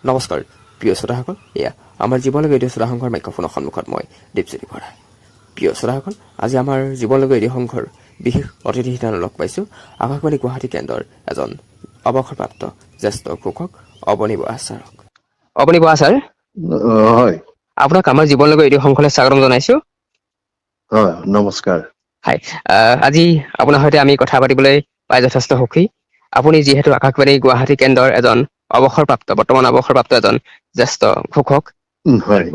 নমস্কাৰ প্ৰিয় শ্ৰোতাসকল, এয়া আমাৰ জীৱনলৈ ৰেডিঅ' শ্ৰোতা সংঘৰ মাইক্ৰফোনৰ সন্মুখত মই দীপজ্যোতি বৰা। প্ৰিয় শ্ৰোতাসকল, আজি আমাৰ জীৱনলৈ ৰেডিঅ' সংঘৰ বিশেষ অতিথি হিচাপে লগ পাইছোঁ আকাশবাণী গুৱাহাটী কেন্দ্ৰৰ এজন অৱসৰপ্ৰাপ্ত জ্যেষ্ঠ ঘোষক অৱনী বৰা ছাৰক। অৱনী বৰা ছাৰ, হয়, আপোনাক আমাৰ জীৱনলৈ ৰেডিঅ' সংঘলৈ স্বাগতম জনাইছোঁ। হয়, নমস্কাৰ। হয়, আজি আপোনাৰ সৈতে আমি কথা পাতিবলৈ পাই যথেষ্ট সুখী। আপুনি যিহেতু আকাশবাণী গুৱাহাটী কেন্দ্ৰৰ এজন বৰ্তমান অৱসৰপ্ৰাপ্ত এজন জ্যেষ্ঠ ঘোষক, হয়,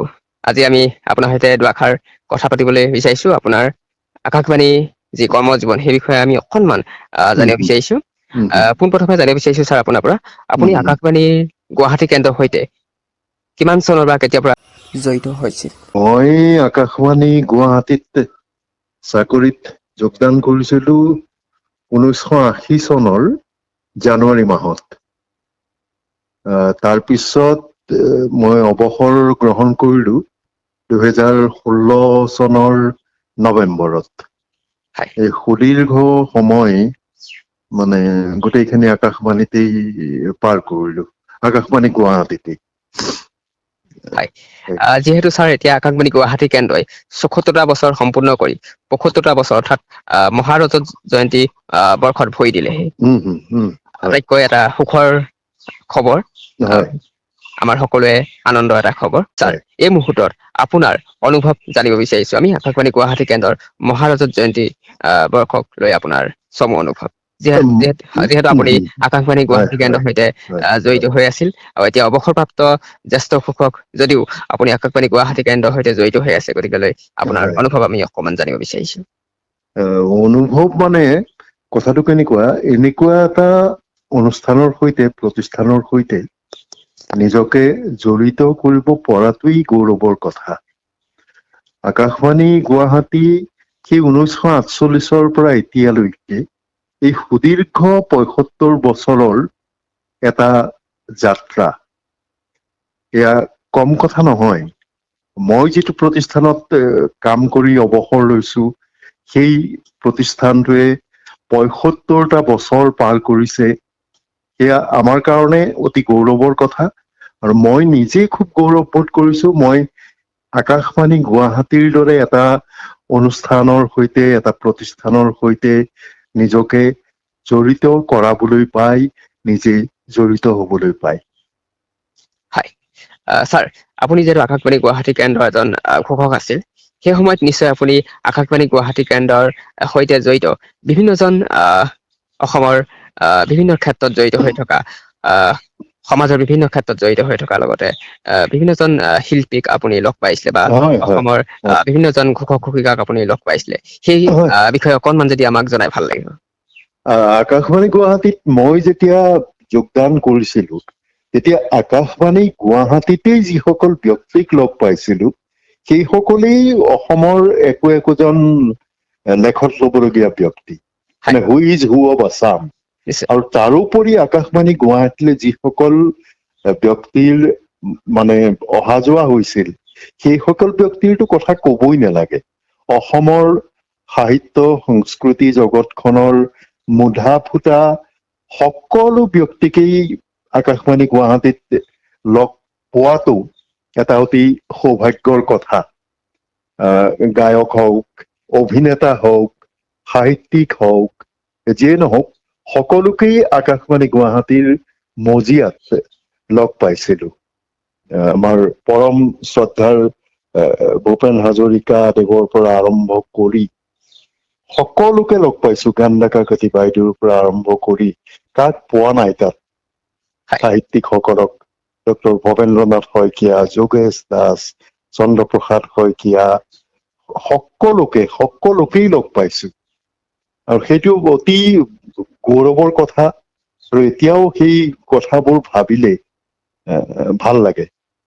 আজি আমি আপোনাৰ সৈতে দুআষাৰ কথা পাতিবলৈ বিচাৰিছোঁ। আপোনাৰ আকাশবাণী যি কৰ্মজীৱন সেই বিষয়ে আমি অকণমান জানিব বিচাৰিছোঁ। পোনপ্ৰথমে জানিব বিচাৰিছোঁ ছাৰ আপোনাৰ পৰা, আপুনি আকাশবাণীৰ গুৱাহাটী কেন্দ্ৰৰ সৈতে কিমান চনৰ পৰা কেতিয়াৰ পৰা জড়িত হৈছিল? মই আকাশবাণী গুৱাহাটীত চাকৰিত যোগদান কৰিছিলোঁ 1980 চনৰ জানুৱাৰী মাহত। তাৰপিছত মই অৱসৰ গ্ৰহণ কৰিলোঁ 2016 চনৰ নৱেম্বৰত। হয়, এই সুদীৰ্ঘ সময় মানে গোটেইখিনি আকাশবাণীতেই পাৰ কৰিলোঁ, আকাশবাণী গুৱাহাটীতেই। হয়, যিহেতু ছাৰ এতিয়া আকাশবাণী গুৱাহাটী কেন্দ্ৰই ৭৪টা বছৰ সম্পূৰ্ণ কৰি ৭৫টা বছৰ অৰ্থাৎ মহাৰজত জয়ন্তী বৰ্ষত ভৰি দিলেহি। হয়, আটাইতকৈ এটা সুখৰ খবৰ, হয়, আমাৰ সকলোৱে আনন্দৰ এটা খবৰ। ছাৰ, হয়, এই মুহূৰ্তত আপোনাৰ অনুভৱ জানিব বিচাৰিছোঁ আমি আকাশবাণী গুৱাহাটী কেন্দ্ৰৰ মহাৰজত জয়ন্তী বৰ্ষক লৈ আপোনাৰ চমু অনুভৱ। যিহেতু আপুনি আকাশবাণী হয়, গুৱাহাটী কেন্দ্ৰৰ সৈতে হয়, জড়িত হৈ আছিল আৰু এতিয়া অৱসৰপ্ৰাপ্ত জ্যেষ্ঠ ঘোষক যদিও আপুনি আকাশবাণী গুৱাহাটী কেন্দ্ৰৰ সৈতে জড়িত হৈ আছে, গতিকে আপোনাৰ হয়। অনুভৱ আমি অকণমান জানিব বিচাৰিছোঁ। অনুভৱ মানে কথাটো কেনেকুৱা, এনেকুৱা এটা অনুষ্ঠানৰ সৈতে, প্ৰতিষ্ঠানৰ সৈতে নিজকে জড়িত কৰিব পৰাটোৱেই গৌৰৱৰ কথা। আকাশবাণী গুৱাহাটী সেই 1948 পৰা এতিয়ালৈকে এই সুদীৰ্ঘ ৭৫ বছৰৰ এটা যাত্ৰা। এয়া কম কথা নহয়। মই যিটো প্ৰতিষ্ঠানত কাম কৰি অৱসৰ লৈছোঁ, সেই প্ৰতিষ্ঠানটোৱে ৭৫টা বছৰ পাৰ কৰিছে। সেয়া আমাৰ কাৰণে অতি গৌৰৱৰ কথা, আৰু মই নিজে খুব গৌৰৱ বোধ কৰিছোঁ। মই আকাশবাণী গুৱাহাটীৰ দৰে এটা অনুষ্ঠানৰ সৈতে, এটা প্ৰতিষ্ঠানৰ সৈতে নিজকে জড়িত কৰাবলৈ পাই, নিজে জড়িত হবলৈ পাই। হয়, ছাৰ, আপুনি যিহেতু আকাশবাণী গুৱাহাটী কেন্দ্ৰৰ এজন ঘোষক আছিল, সেই সময়ত নিশ্চয় আপুনি আকাশবাণী গুৱাহাটী কেন্দ্ৰৰ সৈতে জড়িত বিভিন্নজন অসমৰ বিভিন্ন ক্ষেত্ৰত জড়িত হৈ থকা, সমাজৰ বিভিন্ন ক্ষেত্ৰত জড়িত হৈ থকাৰ লগতে বিভিন্নজন শিল্পীক আপুনি লগ পাইছিলে বা হয়, হয়, অসমৰ হয়, বিভিন্নজন ঘোষক ঘোষিকাক আপুনি লগ পাইছিলে, সেই হয়। বিষয়ে অকণমান যদি আমাক জনাই ভাল লাগিব। আকাশবাণী গুৱাহাটীত মই যেতিয়া যোগদান কৰিছিলোঁ, তেতিয়া আকাশবাণী গুৱাহাটীতেই যিসকল ব্যক্তিক লগ পাইছিলোঁ, সেই সকলেই অসমৰ একোজন লেখত লবলগীয়া ব্যক্তি, হয়, মানে who is who of Assam. নিশ্চয়। আৰু তাৰোপৰি আকাশবাণী গুৱাহাটীলৈ যিসকল ব্যক্তিৰ মানে অহা যোৱা হৈছিল, সেইসকল ব্যক্তিৰতো কথা কবই নালাগে। অসমৰ সাহিত্য সংস্কৃতি জগতখনৰ মুধা ফুটা সকলো ব্যক্তিকেই আকাশবাণী গুৱাহাটীত লগ পোৱাটো এটা অতি সৌভাগ্যৰ কথা। গায়ক হওক, অভিনেতা হওক, সাহিত্যিক হওক, যিয়ে নহওক, সকলোকেই আকাশবাণী গুৱাহাটীৰ মজিয়াত লগ পাইছিলোঁ। আমাৰ পৰম শ্ৰদ্ধাৰ ভূপেন হাজৰিকা দেৱৰ পৰা আৰম্ভ কৰি সকলোকে লগ পাইছোঁ। গানডাকাকতি বাইদেউৰ পৰা আৰম্ভ কৰি কাক পোৱা নাই তাত? হয়, সাহিত্যিকসকলক, ডক্টৰ ভৱেন্দ্ৰনাথ শইকীয়া, যোগেশ দাস, চন্দ্ৰপ্ৰসাদ শইকীয়া, সকলোকেই লগ পাইছোঁ। আৰু সেইটো অতি গৌৰৱৰ কথা, আৰু এতিয়াও সেই কথাবোৰ ভাবিলে ভাল লাগে,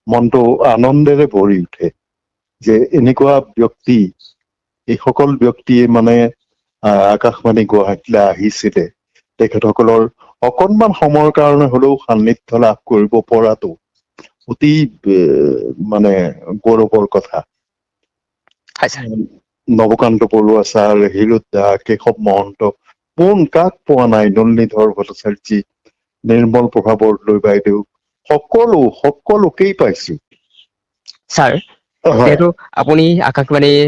মনটো আনন্দেৰে ভৰি উঠে যে এনেকুৱা ব্যক্তি, এইসকল ব্যক্তিয়ে মানে আকাশবাণী গুৱাহাটীলৈ আহিছিলে, তেখেতসকলৰ অকনমান সময়ৰ কাৰণে হলেও সান্নিধ্য লাভ কৰিব পৰাটো অতি মানে গৌৰৱৰ কথা। হয় ছাৰ। নৱকান্ত বৰুৱা ছাৰ, হীৰুদ দা, কেশৱ মহন্ত, কাক পোৱা নাই? নলিনীধৰ ভট্টাচাৰ্যী, নিৰ্মল প্ৰভা বৰদলৈ বাইদেউ, সকলোকেই পাইছো। ছাৰ, হয়। যিহেতু আপুনি আকাশবাণীৰ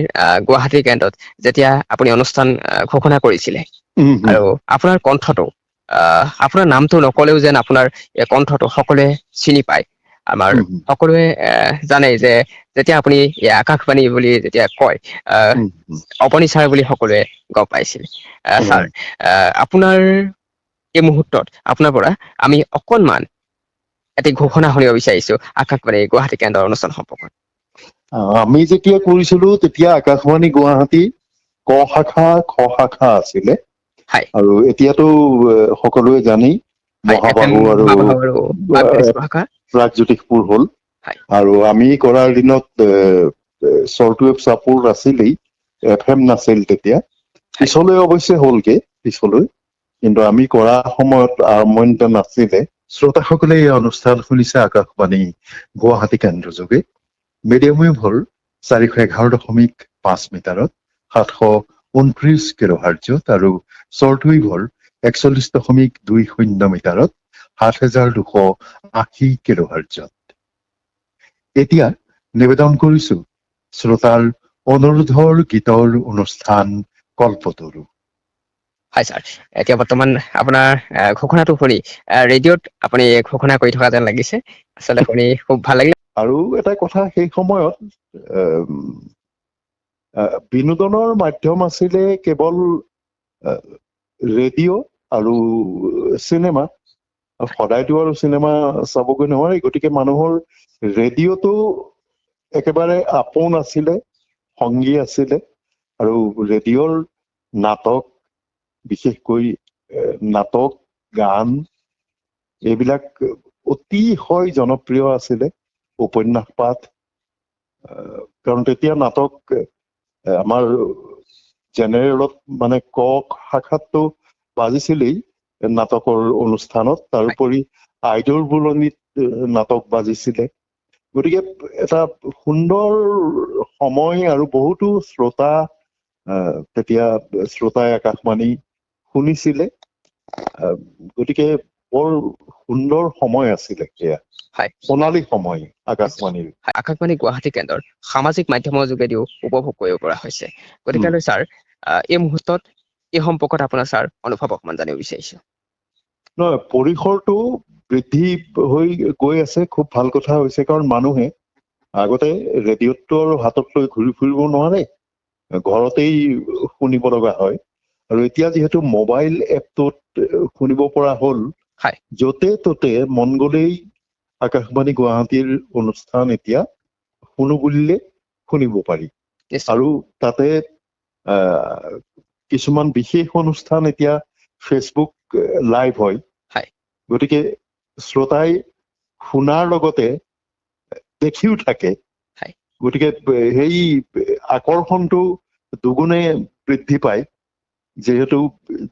গুৱাহাটী কেন্দ্ৰত যেতিয়া আপুনি অনুষ্ঠান ঘোষণা কৰিছিলে উম, হুম, আৰু আপোনাৰ কণ্ঠটো আপোনাৰ নামটো নকলেও যেন আপোনাৰ এই কণ্ঠটো সকলোৱে চিনি পায়। আমাৰ হুম, হুম, সকলোৱে জানে যে যেতিয়া আপুনি এই আকাশবাণী বুলি যেতিয়া কয় হুম, হুম, অপনী ছাৰ বুলি সকলোৱে গম পাইছিল। ছাৰ, হয়। আপোনাৰ এই মুহূৰ্তত আপোনাৰ পৰা আমি অকণমান এটি ঘোষণা শুনিব বিচাৰিছো আকাশবাণী গুৱাহাটী কেন্দ্ৰৰ অনুষ্ঠান সম্পৰ্কত। আমি যেতিয়া কৰিছিলো তেতিয়া আকাশবাণী গুৱাহাটী ক শাখা খ শাখা আছিলে, হয় আৰু এতিয়াতো সকলোৱে জানেই হয় এফ এম মহাবাহু আৰু বাবাহৰ আৰু বাগদাৰী শাখা। প্ৰাগজ্যোতিষপুৰ হ'ল। হয় আৰু আমি কৰাৰ দিনত চৰ্টৱেভ চাপোৰ্ট আছিলেই, FM নাছিল তেতিয়া। হয় পিছলৈ অৱশ্যে হ'লগে পিছলৈ, কিন্তু আমি কৰা সময়ত আৰম্ভণিতে নাছিলে। শ্ৰোতাসকলে এই অনুষ্ঠান শুনিছে আকাশবাণী গুৱাহাটী কেন্দ্ৰ যোগে। মিডিয়াম ৱেভ হ'ল 411.5 মিটাৰত 729 কিলোহাৰ্টজত, আৰু চৰ্টৱেভ হ'ল 41.20 মিটাৰত 7,280 কিলোহাৰ্টজত। এতিয়া নিবেদন কৰিছো শ্ৰোতাৰ অনুৰোধৰ গীতৰ অনুষ্ঠান কল্পতৰু। হয় ছাৰ, এতিয়া বৰ্তমান আপোনাৰ ঘোষণাটো শুনি ৰেডিঅ'ত আপুনি ঘোষণা কৰি থকা যেন লাগিছে। আচলতে শুনি খুব ভাল লাগিল। আৰু এটা কথা, সেই সময়ত বিনোদনৰ মাধ্যম আছিলে কেৱল ৰেডিঅ' আৰু চিনেমা। সদায়তো আৰু চিনেমা চাবগৈ নোৱাৰি, গতিকে মানুহৰ ৰেডিঅ'টো একেবাৰে আপোন আছিলে, সংগী আছিলে। আৰু ৰেডিঅ'ৰ নাটক, বিশেষকৈ নাটক, গান, এইবিলাক অতিশয় জনপ্ৰিয় আছিলে। উপন্যাস পাঠ, কাৰণ তেতিয়া নাটক আমাৰ জেনেৰেলত মানে ক শাখাতটো বাজিছিলেই নাটকৰ অনুষ্ঠানত, হয় তাৰোপৰি আইদেউৰ বুৰঞ্জীত নাটক বাজিছিলে। গতিকে এটা সুন্দৰ সময়, আৰু বহুতো শ্ৰোতা তেতিয়া শ্ৰোতাই আকাশবাণী শুনিছিলে। গতিকে বৰ সুন্দৰ সময় আছিলে সেয়া, হয় সোণালী সময় নিশ্চয়। আকাশবাণীৰ। আকাশবাণী গুৱাহাটী কেন্দ্ৰৰ সামাজিক মাধ্যমৰ যোগেদিও উপভোগ কৰিব পৰা হৈছে। উম। গতিকে ছাৰ, এই মুহূৰ্তত এই সম্পৰ্কত আপোনাৰ ছাৰ অনুভৱ অকমান জানিব বিচাৰিছো। নহয়, পৰিসৰটো বৃদ্ধি হৈ গৈ আছে, খুব ভাল কথা হৈছে। কাৰণ মানুহে আগতে ৰেডিঅ'তটো আৰু হাতত লৈ ঘূৰি ফুৰিব নোৱাৰে, ঘৰতেই শুনিব লগা হয়। আৰু এতিয়া যিহেতু মোবাইল এপটোত শুনিব পৰা হ'ল, হয় য'তে ত'তে মন গলেই আকাশবাণী গুৱাহাটীৰ অনুষ্ঠান এতিয়া শুনো বুলিলে শুনিব পাৰি। নিশ্চয় আৰু তাতে কিছুমান বিশেষ অনুষ্ঠান এতিয়া ফেচবুক লাইভ হয়। হয় গতিকে শ্ৰোতাই শুনাৰ লগতে দেখিও থাকে। হয় গতিকে সেই আকৰ্ষণটো দুগুণে বৃদ্ধি পায়। যিহেতু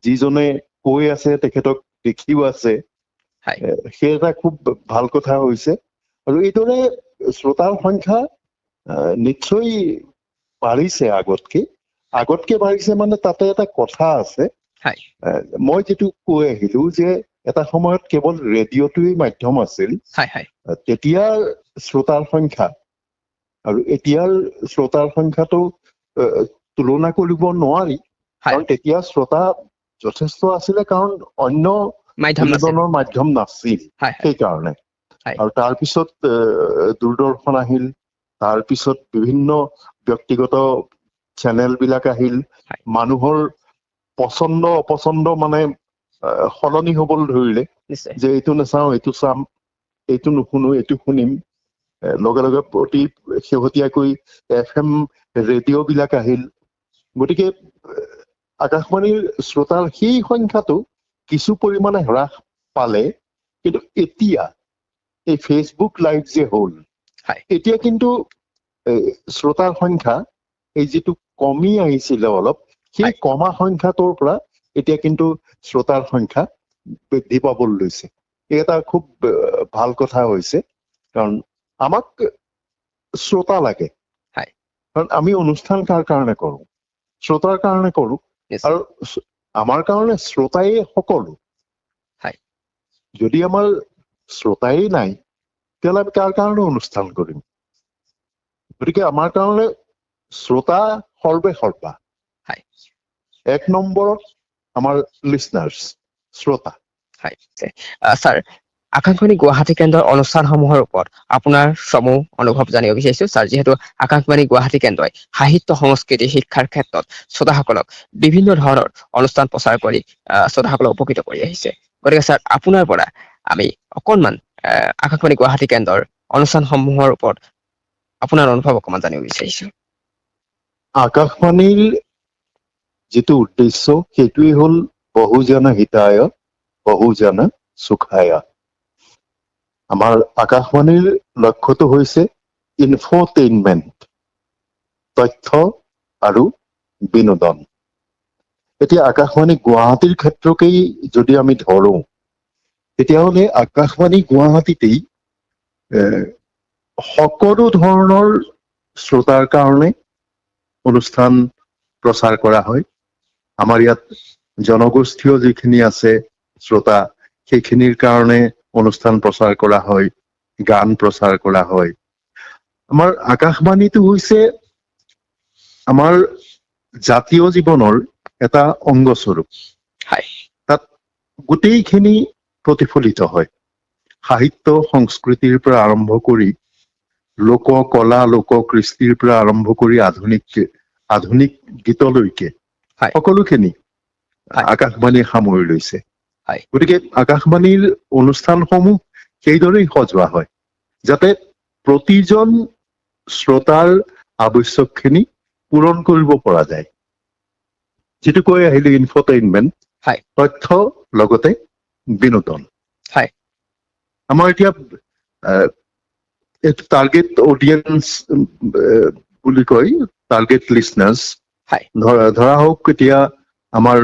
যিজনে কৈ আছে তেখেতক দেখিও আছে, হয় সেই এটা খুব ভাল কথা হৈছে। আৰু এইদৰে শ্ৰোতাৰ সংখ্যা নিশ্চয় বাঢ়িছে আগতকে। আগতকে বাঢ়িছে মানে তাতে এটা কথা আছে। হয় মই যিটো কৈ আহিলো যে এটা সময়ত কেৱল ৰেডিঅ'টোৱেই মাধ্যম আছিল, হয় হয় তেতিয়াৰ শ্ৰোতাৰ সংখ্যা আৰু এতিয়াৰ শ্ৰোতাৰ সংখ্যাটো তুলনা কৰিব নোৱাৰি। হয় কাৰণ তেতিয়া শ্ৰোতা যথেষ্ট আছিলে, কাৰণ অন্য মাধ্যম নাছিল। বিনোদনৰ মাধ্যম নাছিল হয় হয় সেইকাৰণে। হয় আৰু তাৰপিছত দূৰদৰ্শন আহিল, তাৰপিছত বিভিন্ন ব্যক্তিগত চেনেল বিলাক আহিল। হয় মানুহৰ পচন্দ অপচন্দ মানে সলনি হবলৈ ধৰিলে, নিশ্চয় যে এইটো নাচাওঁ এইটো চাম, এইটো নুশুনো এইটো শুনিম। লগে লগে অতি শেহতীয়াকৈ FM ৰেডিঅ' বিলাক আহিল। গতিকে আকাশবাণীৰ শ্ৰোতাৰ সেই সংখ্যাটো কিছু পৰিমাণে হ্ৰাস পালে। কিন্তু এতিয়া এই ফেচবুক লাইভ যে হ'ল, হয় এতিয়া কিন্তু শ্ৰোতাৰ সংখ্যা এই যিটো কমি আহিছিলে অলপ, সেই হয় কমা সংখ্যাটোৰ পৰা এতিয়া কিন্তু শ্ৰোতাৰ সংখ্যা বৃদ্ধি পাবলৈ লৈছে। এই এটা খুব ভাল কথা হৈছে। কাৰণ আমাক শ্ৰোতা লাগে। হয় কাৰণ আমি অনুষ্ঠান কাৰ কাৰণে কৰো? শ্ৰোতাৰ কাৰণে কৰো। নিশ্চয় আৰু আমাৰ কাৰণে শ্ৰোতাই সকলো। হয় যদি আমাৰ শ্ৰোতাই নাই, তেতিয়াহ'লে আমি কাৰ কাৰণে অনুষ্ঠান কৰিম? গতিকে আমাৰ কাৰণে শ্ৰোতা সৰ্বে সৰ্বা। হয়। 1 নম্বৰত আমাৰ লিচনাৰ্ছ, শ্ৰোতা। হয়, ছাৰ, আকাশবাণী গুৱাহাটী কেন্দ্ৰৰ অনুষ্ঠানসমূহৰ ওপৰত আপোনাৰ চমু অনুভৱ জানিব বিচাৰিছো ছাৰ। যিহেতু আকাশবাণী গুৱাহাটী কেন্দ্ৰই সাহিত্য সংস্কৃতি শিক্ষাৰ ক্ষেত্ৰত শ্ৰোতাসকলক বিভিন্ন ধৰণৰ অনুষ্ঠান প্ৰচাৰ কৰি শ্ৰোতাসকলক উপকৃত কৰি আহিছে। গতিকে ছাৰ, আপোনাৰ পৰা আমি অকণমান আকাশবাণী গুৱাহাটী কেন্দ্ৰৰ অনুষ্ঠানসমূহৰ ওপৰত আপোনাৰ অনুভৱ অকণমান জানিব বিচাৰিছো। আকাশবাণীৰ যিটো উদ্দেশ্য সেইটোৱেই হ'ল বহুজন হিতায় বহুজন সুখায়। আমাৰ আকাশবাণীৰ লক্ষ্যটো হৈছে ইনফোটেইনমেণ্ট, তথ্য আৰু বিনোদন। এতিয়া আকাশবাণী গুৱাহাটীৰ ক্ষেত্ৰকেই যদি আমি ধৰো, তেতিয়াহ'লে আকাশবাণী গুৱাহাটীতেই সকলো ধৰণৰ শ্ৰোতাৰ কাৰণে অনুষ্ঠান প্ৰচাৰ কৰা হয়। আমাৰ ইয়াত জনগোষ্ঠীয় যিখিনি আছে শ্ৰোতা, সেইখিনিৰ কাৰণে অনুষ্ঠান প্ৰচাৰ কৰা হয়, গান প্ৰচাৰ কৰা হয়। আমাৰ আকাশবাণীটো হৈছে আমাৰ জাতীয় জীৱনৰ এটা অংগস্বৰূপ। হয়। তাত গোটেইখিনি প্ৰতিফলিত হয়। সাহিত্য সংস্কৃতিৰ পৰা আৰম্ভ কৰি লোক কলা, লোক কৃষ্টিৰ পৰা আৰম্ভ কৰি আধুনিক গীতলৈকে হয়। সকলোখিনি হয়। আকাশবাণীয়ে সামৰি লৈছে। হয়। গতিকে আকাশবাণীৰ অনুষ্ঠানসমূহ সেইদৰেই সজোৱা হয়, যাতে প্ৰতিজন শ্ৰোতাৰ আৱশ্যকখিনি পূৰণ কৰিব পৰা যায়। যিটো কৈ আহিলো ইনফোটেইনমেণ্ট, হয়। তথ্য লগতে বিনোদন। হয়। আমাৰ এতিয়া এইটো টাৰ্গেট অডিয়েন্স বুলি কয়, টাৰ্গেট লিচনাৰ্ছ। হয়। ধৰা হওক, এতিয়া আমাৰ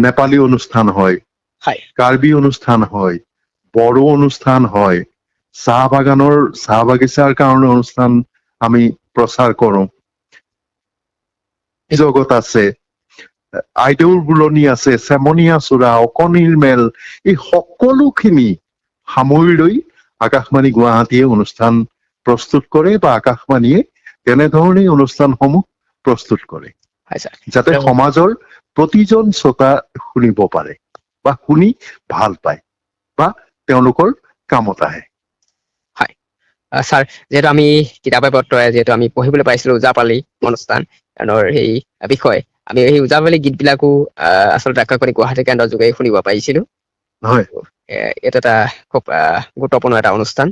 নেপালী অনুষ্ঠান হয়, হয়। কাৰ্বি অনুষ্ঠান হয়, বড়ো অনুষ্ঠান হয়, চাহ বাগিচাৰ কাৰণে অনুষ্ঠান আমি প্ৰচাৰ কৰো, জগত আছে, আইদেউৰ বুলনি আছে, চেমনীয়া চূড়া, অকণিৰ মেল, এই সকলোখিনি সামৰি লৈ আকাশবাণী গুৱাহাটীয়ে অনুষ্ঠান প্ৰস্তুত কৰে, বা আকাশবাণীয়ে তেনেধৰণেই অনুষ্ঠানসমূহ প্ৰস্তুত কৰে, হয় ছাৰ। যাতে সমাজৰ প্ৰতিজন শ্ৰোতা শুনিব পাৰে বা শুনি ভাল পায় বা তেওঁলোকৰ কামত আহে। হয় ছাৰ, যিহেতু আমি কিতাপে পত্ৰই যিহেতু আমি পঢ়িবলৈ পাইছিলো ওজাপালি অনুষ্ঠানৰ সেই বিষয়ে, আমি সেই ওজাপালি গীতবিলাকো আচলতে আকাশবাণী গুৱাহাটী কেন্দ্ৰৰ যোগে শুনিব পাৰিছিলো। হয়। এইটো এটা খুব গুৰুত্বপূৰ্ণ এটা অনুষ্ঠান।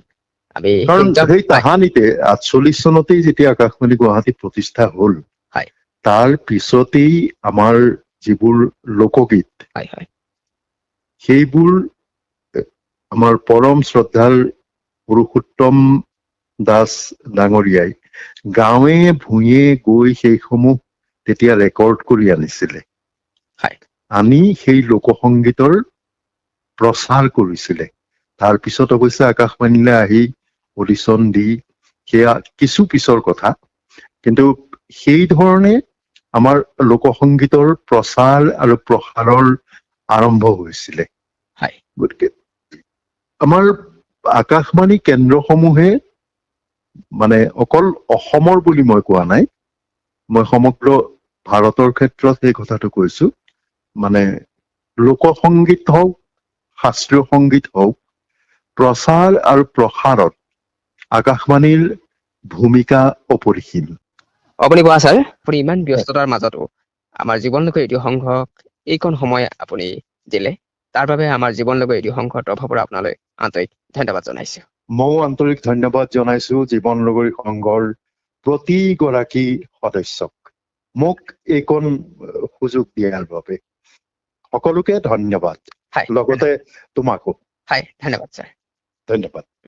আমি কাৰণ সেই হয়। তাহানিতে 48 চনতেই যেতিয়া আকাশবাণী গুৱাহাটী প্ৰতিষ্ঠা হ'ল, হয়। তাৰ পিছতেই আমাৰ যিবোৰ লোকগীত, হয়। হয়। সেইবোৰ আমাৰ পৰম শ্ৰদ্ধাৰ পুৰুষোত্তম দাস ডাঙৰীয়াই গাঁৱে ভূঞে গৈ সেইসমূহ তেতিয়া ৰেকৰ্ড কৰি আনিছিলে। হয়। আনি সেই লোকসংগীতৰ প্ৰচাৰ কৰিছিলে। তাৰ পিছত অৱশ্যে আকাশবাণীলৈ আহি অডিশ্যন দি, সেয়া কিছু পিছৰ কথা, কিন্তু সেই ধৰণে আমাৰ লোকসংগীতৰ প্ৰচাৰ আৰু প্ৰসাৰৰ আৰম্ভ হৈছিলে। হয়। গতিকে আমাৰ আকাশবাণী কেন্দ্ৰসমূহে মানে অকল অসমৰ বুলি মই কোৱা নাই, মই সমগ্ৰ ভাৰতৰ ক্ষেত্ৰত সেই কথাটো কৈছো, মানে লোকসংগীত হওক, শাস্ত্ৰীয় সংগীত হওক, প্ৰচাৰ আৰু প্ৰসাৰত আকাশবাণীৰ ভূমিকা অপৰিসীম। আপুনি কোৱা ছাৰ, আপুনি ইমান ব্যস্ততাৰ মাজতো আমাৰ জীৱনলৈকে ৰেডিঅ' সংঘক এইকণ সময় আপুনি দিলে, তাৰ বাবে আমাৰ জীৱনলৈকে ৰেডিঅ' সংঘৰ তৰফৰ পৰা আপোনালৈ আন্তৰিক ধন্যবাদ জনাইছো। ময়ো আন্তৰিক ধন্যবাদ জনাইছো জীৱন নগৰী সংঘৰ প্ৰতিগৰাকী সদস্যক মোক এইকণ সুযোগ দিয়াৰ বাবে। সকলোকে ধন্যবাদ, হয়। লগতে তোমাকো হয়, ধন্যবাদ ছাৰ। ধন্যবাদ।